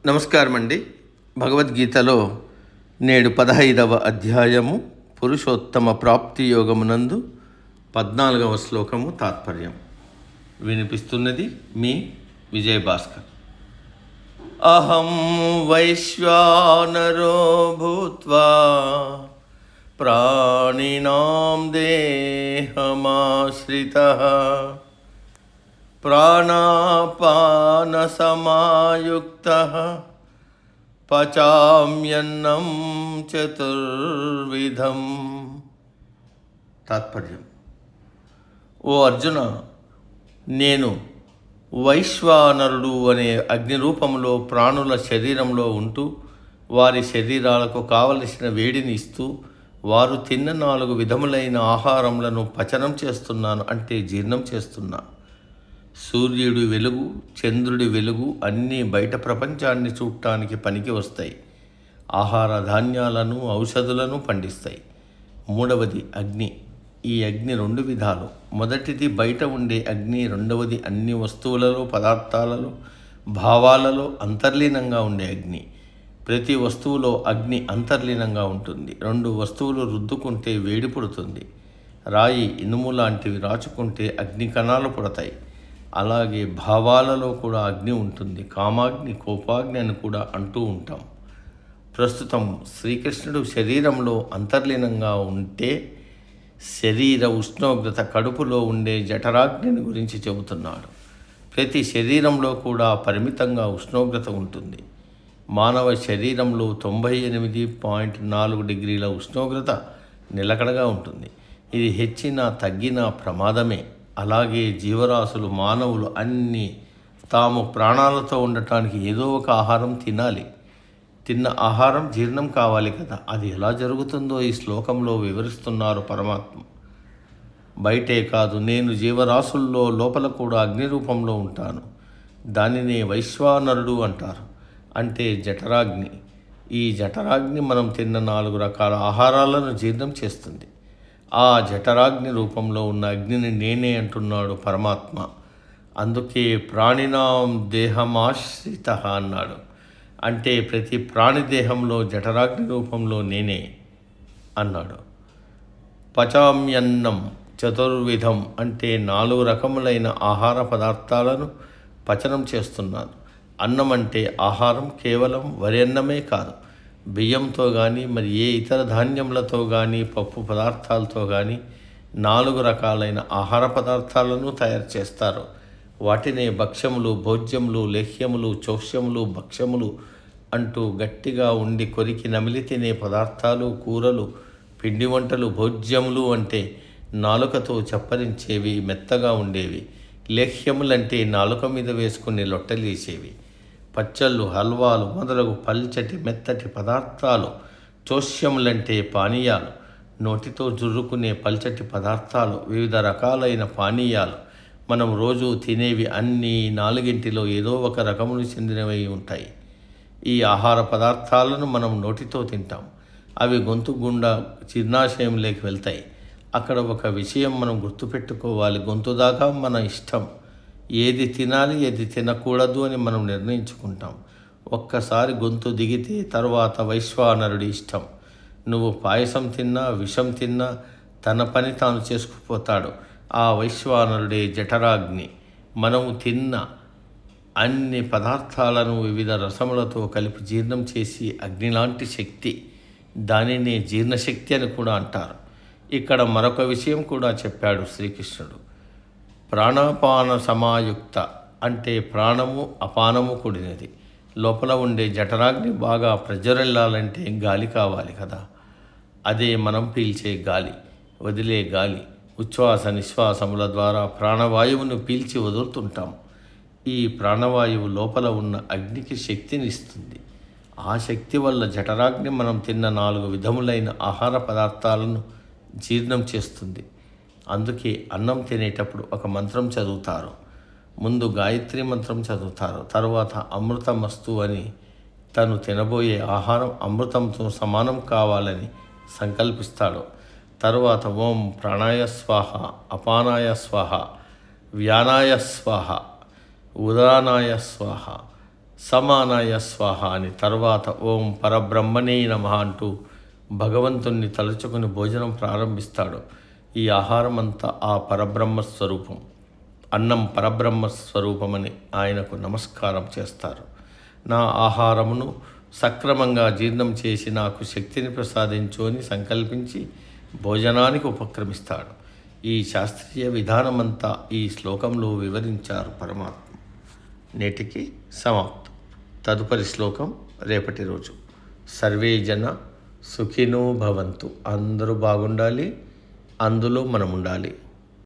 నమస్కారం అండి. భగవద్గీతలో నేడు 15వ అధ్యాయము పురుషోత్తమ ప్రాప్తి యోగమునందు 14వ శ్లోకము తాత్పర్యం వినిపిస్తున్నది మీ విజయభాస్కర్. అహం వైశ్వానరో భూత్వా ప్రాణినాం దేహమాశ్రితః ప్రాణాపానసమాయుక్తః పచామ్యన్నం చతుర్విధం. తాత్పర్యం: ఓ అర్జున, నేను వైశ్వానరుడు అనే అగ్ని రూపంలో ప్రాణుల శరీరంలో ఉంటూ వారి శరీరాలకు కావలసిన వేడిని ఇస్తూ వారు తిన్న 4 విధములైన ఆహారములను పచనం చేస్తున్నాను, అంటే జీర్ణం చేస్తున్నా. సూర్యుడి వెలుగు, చంద్రుడి వెలుగు అన్నీ బయట ప్రపంచాన్ని చూడటానికి పనికి వస్తాయి. ఆహార ధాన్యాలను, ఔషధులను పండిస్తాయి. మూడవది అగ్ని. ఈ అగ్ని 2 విధాలు. మొదటిది బయట ఉండే అగ్ని, రెండవది అన్ని వస్తువులలో, పదార్థాలలో, భావాలలో అంతర్లీనంగా ఉండే అగ్ని. ప్రతి వస్తువులో అగ్ని అంతర్లీనంగా ఉంటుంది. 2 వస్తువులు రుద్దుకుంటే వేడి పుడుతుంది. రాయి, ఇనుము లాంటివి రాచుకుంటే అగ్ని కణాలు పుడతాయి. అలాగే భావాలలో కూడా అగ్ని ఉంటుంది. కామాగ్ని, కోపాగ్ని అని కూడా అంటూ ఉంటాం. ప్రస్తుతం శ్రీకృష్ణుడు శరీరంలో అంతర్లీనంగా ఉంటే శరీర ఉష్ణోగ్రత కడుపులో ఉండే జఠరాగ్నిని గురించి చెబుతున్నాడు. ప్రతి శరీరంలో కూడా పరిమితంగా ఉష్ణోగ్రత ఉంటుంది. మానవ శరీరంలో 98.4 డిగ్రీల ఉష్ణోగ్రత నిలకడగా ఉంటుంది. ఇది హెచ్చినా తగ్గినా ప్రమాదమే. అలాగే జీవరాశులు, మానవులు అన్నీ తాము ప్రాణాలతో ఉండటానికి ఏదో ఒక ఆహారం తినాలి. తిన్న ఆహారం జీర్ణం కావాలి కదా. అది ఎలా జరుగుతుందో ఈ శ్లోకంలో వివరిస్తున్నారు పరమాత్మ. బయటే కాదు, నేను జీవరాశుల్లో లోపల కూడా అగ్ని రూపంలో ఉంటాను. దానినే వైశ్వానరుడు అంటారు, అంటే జఠరాగ్ని. ఈ జఠరాగ్ని మనం తిన్న 4 రకాల ఆహారాలను జీర్ణం చేస్తుంది. ఆ జఠరాగ్ని రూపంలో ఉన్న అగ్నిని నేనే అంటున్నాడు పరమాత్మ. అందుకే ప్రాణినాం దేహమాశ్రిత అన్నాడు. అంటే ప్రతి ప్రాణి దేహంలో జఠరాగ్ని రూపంలో నేనే అన్నాడు. పచామ్యన్నం చతుర్విధం, అంటే 4 రకములైన ఆహార పదార్థాలను పచనం చేస్తున్నాను. అన్నం అంటే ఆహారం కేవలం వరి అన్నమే కాదు. బియ్యంతో కానీ, మరి ఏ ఇతర ధాన్యములతో కానీ, పప్పు పదార్థాలతో కానీ 4 రకాలైన ఆహార పదార్థాలను తయారు చేస్తారు. వాటినే భక్ష్యములు, భోజ్యములు, లేహ్యములు, చోష్యములు, భక్ష్యములు అంటూ గట్టిగా ఉండి కొరికి నమిలి తినే పదార్థాలు, కూరలు, పిండి వంటలు. భోజ్యములు అంటే నాలుకతో చప్పరించేవి, మెత్తగా ఉండేవి. లేహ్యములంటే నాలుక మీద వేసుకుని లొట్టలేసేవి. పచ్చళ్ళు, హల్వాలు మొదలగు పల్చటి మెత్తటి పదార్థాలు. చోష్యములంటే పానీయాలు, నోటితో జుర్రుకునే పల్చటి పదార్థాలు. వివిధ రకాలైన పానీయాలు. మనం రోజు తినేవి అన్నీ 4టిలో ఏదో ఒక రకమును చెందినవి ఉంటాయి. ఈ ఆహార పదార్థాలను మనం నోటితో తింటాం. అవి గొంతు గుండా జీర్ణాశయంలోకి వెళ్తాయి. అక్కడ ఒక విషయం మనం గుర్తుపెట్టుకోవాలి. గొంతు దాకా మన ఇష్టం. ఏది తినాలి, ఏది తినకూడదు అని మనం నిర్ణయించుకుంటాం. ఒక్కసారి గొంతు దిగితే తర్వాత వైశ్వానరుడి ఇష్టం. నువ్వు పాయసం తిన్నా, విషం తిన్నా తన పని తాను చేసుకుపోతాడు. ఆ వైశ్వానరుడే జఠరాగ్ని. మనము తిన్న అన్ని పదార్థాలను వివిధ రసములతో కలిపి జీర్ణం చేసి అగ్నిలాంటి శక్తి. దానినే జీర్ణశక్తి అని కూడా అంటారు. ఇక్కడ మరొక విషయం కూడా చెప్పాడు శ్రీకృష్ణుడు. ప్రాణాపాన సమాయుక్త, అంటే ప్రాణము అపానము కూడినది. లోపల ఉండే జఠరాగ్ని బాగా ప్రజ్వరిల్లాలంటే గాలి కావాలి కదా. అదే మనం పీల్చే గాలి, వదిలే గాలి. ఉచ్ఛ్వాస నిశ్వాసముల ద్వారా ప్రాణవాయువును పీల్చి వదులుతుంటాం. ఈ ప్రాణవాయువు లోపల ఉన్న అగ్నికి శక్తిని ఇస్తుంది. ఆ శక్తి వల్ల జఠరాగ్ని మనం తిన్న 4 విధములైన ఆహార పదార్థాలను జీర్ణం చేస్తుంది. అందుకే అన్నం తినేటప్పుడు ఒక మంత్రం చదువుతారు. ముందు గాయత్రి మంత్రం చదువుతారు. తర్వాత అమృతమస్తు అని తను తినబోయే ఆహారం అమృతంతో సమానం కావాలని సంకల్పిస్తాడు. తర్వాత ఓం ప్రాణాయ స్వాహ, అపానాయ స్వాహ, వ్యానాయ స్వాహ, ఉదానాయ స్వాహ, సమానాయ స్వాహ అని తర్వాత ఓం పరబ్రహ్మణే నమః అంటూ భగవంతుణ్ణి తలుచుకుని భోజనం ప్రారంభిస్తాడు. ఈ ఆహారం అంతా ఆ పరబ్రహ్మ స్వరూపం. అన్నం పరబ్రహ్మ స్వరూపమని ఆయనకు నమస్కారం చేస్తారు. నా ఆహారమును సక్రమంగా జీర్ణం చేసి నాకు శక్తిని ప్రసాదించు అని సంకల్పించి భోజనానికి ఉపక్రమిస్తాడు. ఈ శాస్త్రీయ విధానమంతా ఈ శ్లోకంలో వివరించారు పరమాత్మ. నేటికి సమాప్తం. తదుపరి శ్లోకం రేపటి రోజు. సర్వే జన సుఖినో భవంతు. అందరూ బాగుండాలి, అందులో మనం ఉండాలి.